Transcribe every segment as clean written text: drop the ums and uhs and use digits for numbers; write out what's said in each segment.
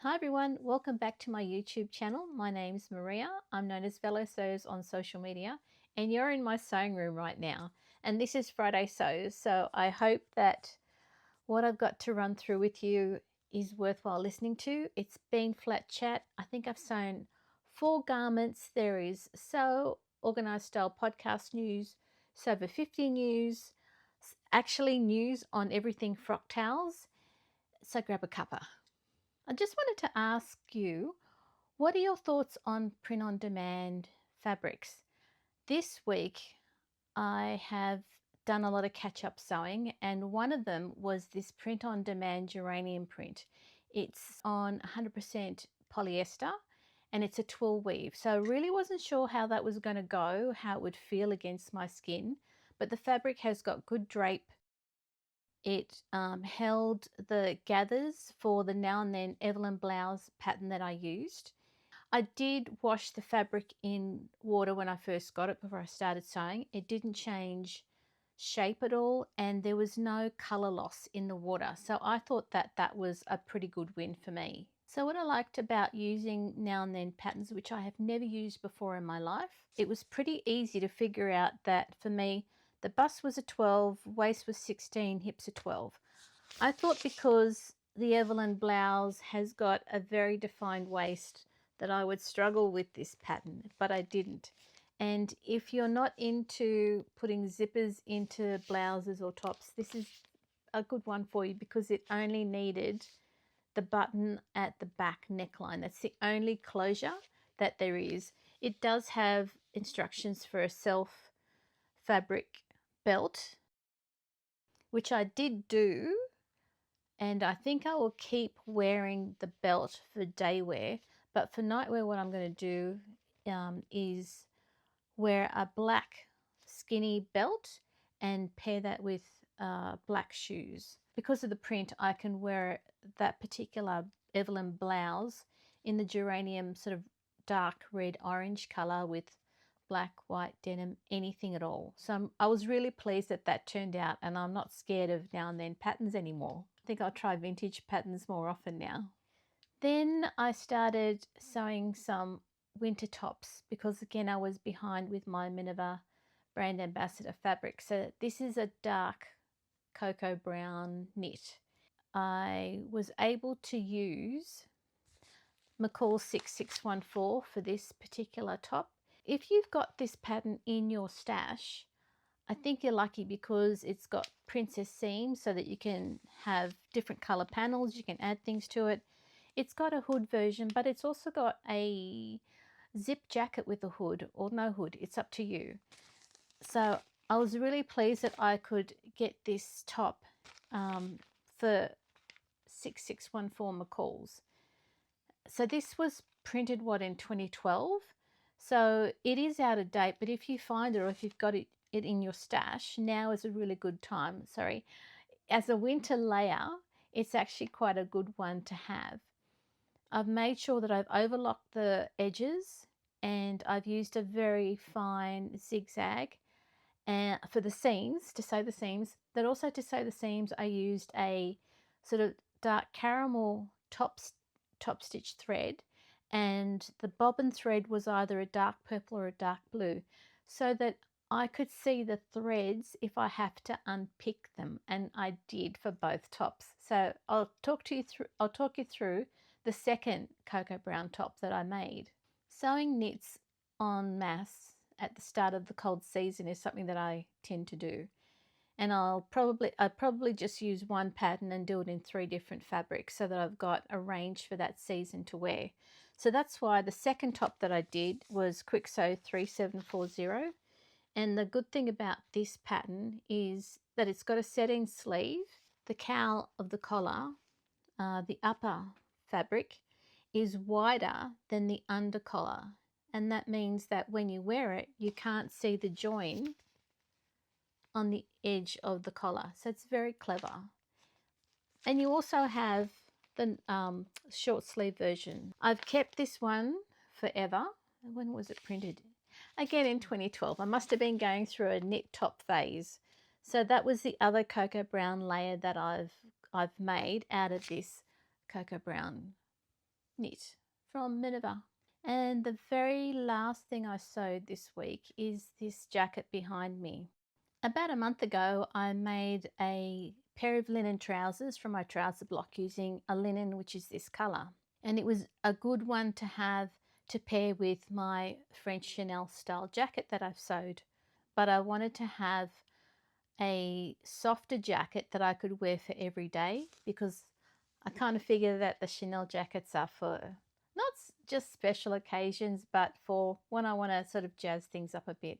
Hi everyone, welcome back to my YouTube channel. My name's Maria. I'm known as FridaySews on social media, and you're in my sewing room right now. And this is FridaySews, so I hope that what I've got to run through with you is worthwhile listening to. It's been flat chat. I think I've sewn 4 garments. There is Sew Organised Style podcast news, SewOver50 news, actually news on EverythingFrocktails. So grab a cuppa. I just wanted to ask you, what are your thoughts on print-on-demand fabrics? This week, I have done a lot of catch-up sewing, and one of them was this print-on-demand geranium print. It's on 100% polyester, and it's a twill weave. So I really wasn't sure how that was going to go, how it would feel against my skin, but the fabric has got good drape. It held the gathers for the Now and Then Evelyn blouse pattern that I used. I did wash the fabric in water when I first got it before I started sewing. It didn't change shape at all, and there was no color loss in the water. So I thought that that was a pretty good win for me. So what I liked about using Now and Then patterns, which I have never used before in my life, it was pretty easy to figure out that for me, the bust was a 12, waist was 16, hips are 12. I thought because the Evelyn blouse has got a very defined waist that I would struggle with this pattern, but I didn't. And if you're not into putting zippers into blouses or tops, this is a good one for you because it only needed the button at the back neckline. That's the only closure that there is. It does have instructions for a self fabric belt, which I did do, and I think I will keep wearing the belt for day wear, but for night wear what I'm going to do is wear a black skinny belt and pair that with black shoes. Because of the print, I can wear that particular Evelyn blouse in the geranium sort of dark red orange color with black, white denim, anything at all. So I was really pleased that that turned out, and I'm not scared of Now and Then patterns anymore. I think I'll try vintage patterns more often now. Then I started sewing some winter tops because again I was behind with my Minerva brand ambassador fabric. So this is a dark cocoa brown knit. I was able to use McCall 6614 for this particular top. If you've got this pattern in your stash, I think you're lucky because it's got princess seams so that you can have different color panels, you can add things to it. It's got a hood version, but it's also got a zip jacket with a hood or no hood, it's up to you. So I was really pleased that I could get this top for 6614 McCalls. So this was printed in 2012. So it is out of date, but if you find it or if you've got it in your stash, now is a really good time. Sorry, as a winter layer, it's actually quite a good one to have. I've made sure that I've overlocked the edges and I've used a very fine zigzag and for the seams, to sew the seams. But also to sew the seams, I used a sort of dark caramel top stitch thread, and the bobbin thread was either a dark purple or a dark blue, so that I could see the threads if I have to unpick them, and I did for both tops. So I'll talk you through the second cocoa brown top that I made. Sewing knits en masse at the start of the cold season is something that I tend to do, and I'll probably just use one pattern and do it in 3 different fabrics so that I've got a range for that season to wear. So that's why the second top that I did was Kwik Sew 3740. And the good thing about this pattern is that it's got a set-in sleeve. The cowl of the collar, the upper fabric, is wider than the under collar. And that means that when you wear it, you can't see the join on the edge of the collar. So it's very clever. And you also have the short sleeve version. I've kept this one forever. When was it printed? Again in 2012. I must have been going through a knit top phase. So that was the other cocoa brown layer that I've made out of this cocoa brown knit from Minerva. And the very last thing I sewed this week is this jacket behind me. About a month ago, I made a pair of linen trousers from my trouser block using a linen which is this colour. And it was a good one to have to pair with my French Chanel style jacket that I've sewed. But I wanted to have a softer jacket that I could wear for every day, because I kind of figure that the Chanel jackets are for not just special occasions, but for when I want to sort of jazz things up a bit.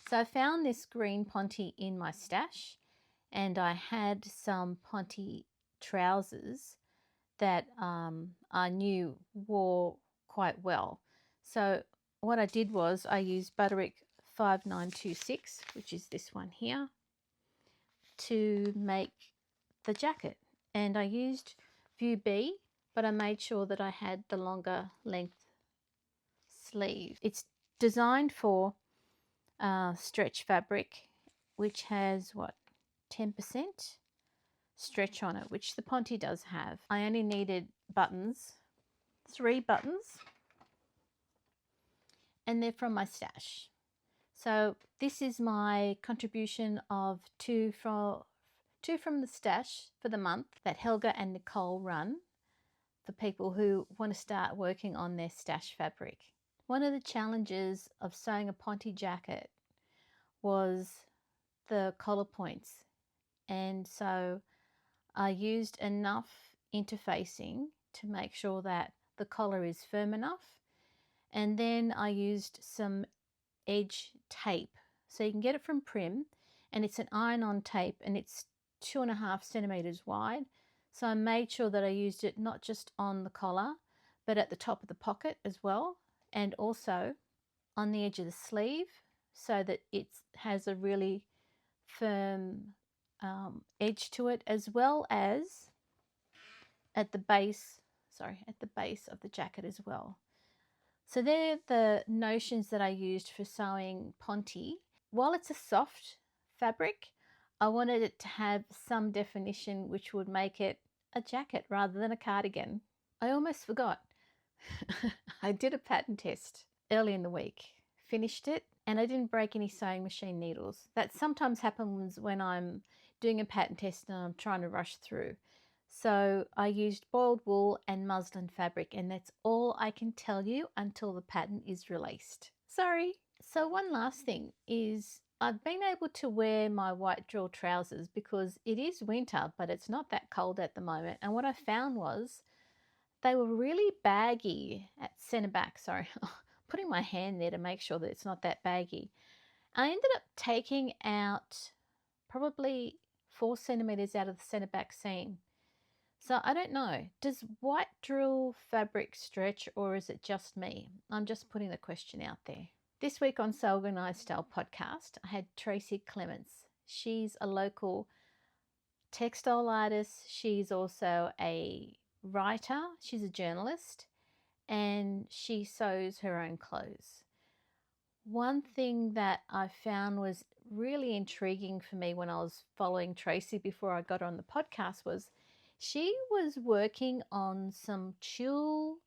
So I found this green ponte in my stash, and I had some ponte trousers that I knew wore quite well. So what I did was I used Butterick 5926, which is this one here, to make the jacket. And I used view B, but I made sure that I had the longer length sleeve. It's designed for stretch fabric, which has what, 10% stretch on it, which the ponte does have. I only needed buttons, 3 buttons, and they're from my stash. So this is my contribution of two from the stash for the month that Helga and McCall run for people who want to start working on their stash fabric. One of the challenges of sewing a ponte jacket was the collar points, and so I used enough interfacing to make sure that the collar is firm enough, and then I used some edge tape. So you can get it from Prym, and it's an iron-on tape, and it's 2.5 centimeters wide. So I made sure that I used it not just on the collar, but at the top of the pocket as well, and also on the edge of the sleeve, so that it has a really firm edge to it, as well as at the base, at the base of the jacket as well. So they're the notions that I used for sewing ponte. While it's a soft fabric, I wanted it to have some definition which would make it a jacket rather than a cardigan. I almost forgot. I did a pattern test early in the week, finished it, and I didn't break any sewing machine needles. That sometimes happens when I'm doing a pattern test and I'm trying to rush through. So I used boiled wool and muslin fabric, and that's all I can tell you until the pattern is released. Sorry. So one last thing is I've been able to wear my white drill trousers because it is winter, but it's not that cold at the moment. And what I found was they were really baggy at centre back. Sorry, putting my hand there to make sure that it's not that baggy. I ended up taking out probably 4 centimeters out of the centre back seam. So I don't know, does white drill fabric stretch, or is it just me? I'm just putting the question out there. This week on Sew Organised Style podcast, I had Tracey Clement. She's a local textile artist. She's also a writer. She's a journalist, and she sews her own clothes. One thing that I found was really intriguing for me when I was following Tracey before I got on the podcast was she was working on some tulle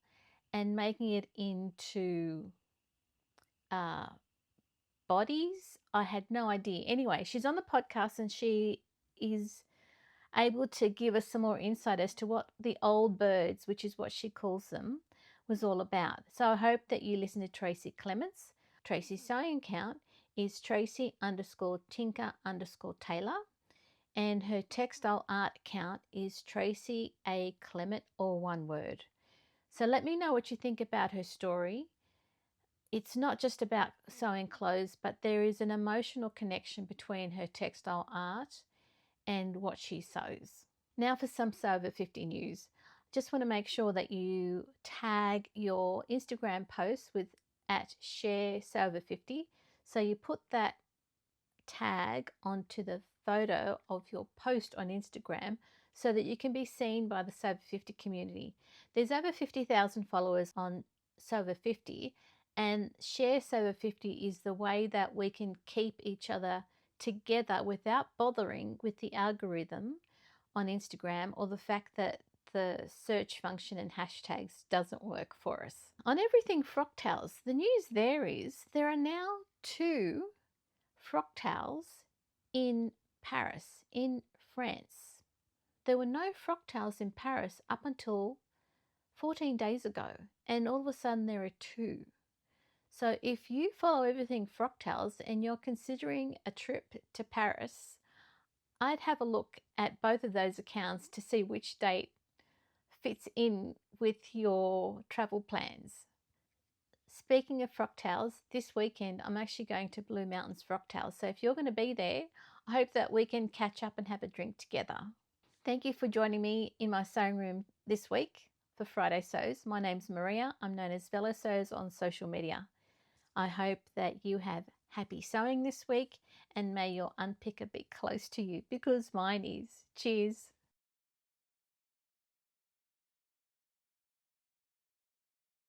and making it into bodies. I had no idea. Anyway, she's on the podcast and she is able to give us some more insight as to what the old birds, which is what she calls them, was all about. So I hope that you listen to Tracey Clement. Tracey's sewing account is Tracy_Tinker_Taylor. And her textile art account is Tracey A. Clement, all one word. So let me know what you think about her story. It's not just about sewing clothes, but there is an emotional connection between her textile art and what she sews. Now for some SewOver50 news. Just want to make sure that you tag your Instagram posts with @ShareSewOver50. So you put that tag onto the photo of your post on Instagram so that you can be seen by the SewOver50 community. There's over 50,000 followers on SewOver50, and ShareSewOver50 is the way that we can keep each other together without bothering with the algorithm on Instagram or the fact that the search function and hashtags doesn't work for us. On Everything Frocktails, the news there is there are now 2 Frocktails in Paris, in France. There were no Frocktails in Paris up until 14 days ago, and all of a sudden there are 2. So if you follow Everything Frocktails and you're considering a trip to Paris, I'd have a look at both of those accounts to see which date fits in with your travel plans. Speaking of Frocktails, this weekend I'm actually going to Blue Mountains Frocktails. So if you're going to be there, I hope that we can catch up and have a drink together. Thank you for joining me in my sewing room this week for Friday Sews. My name's Maria. I'm known as FridaySews on social media. I hope that you have happy sewing this week and may your unpicker be close to you because mine is. Cheers.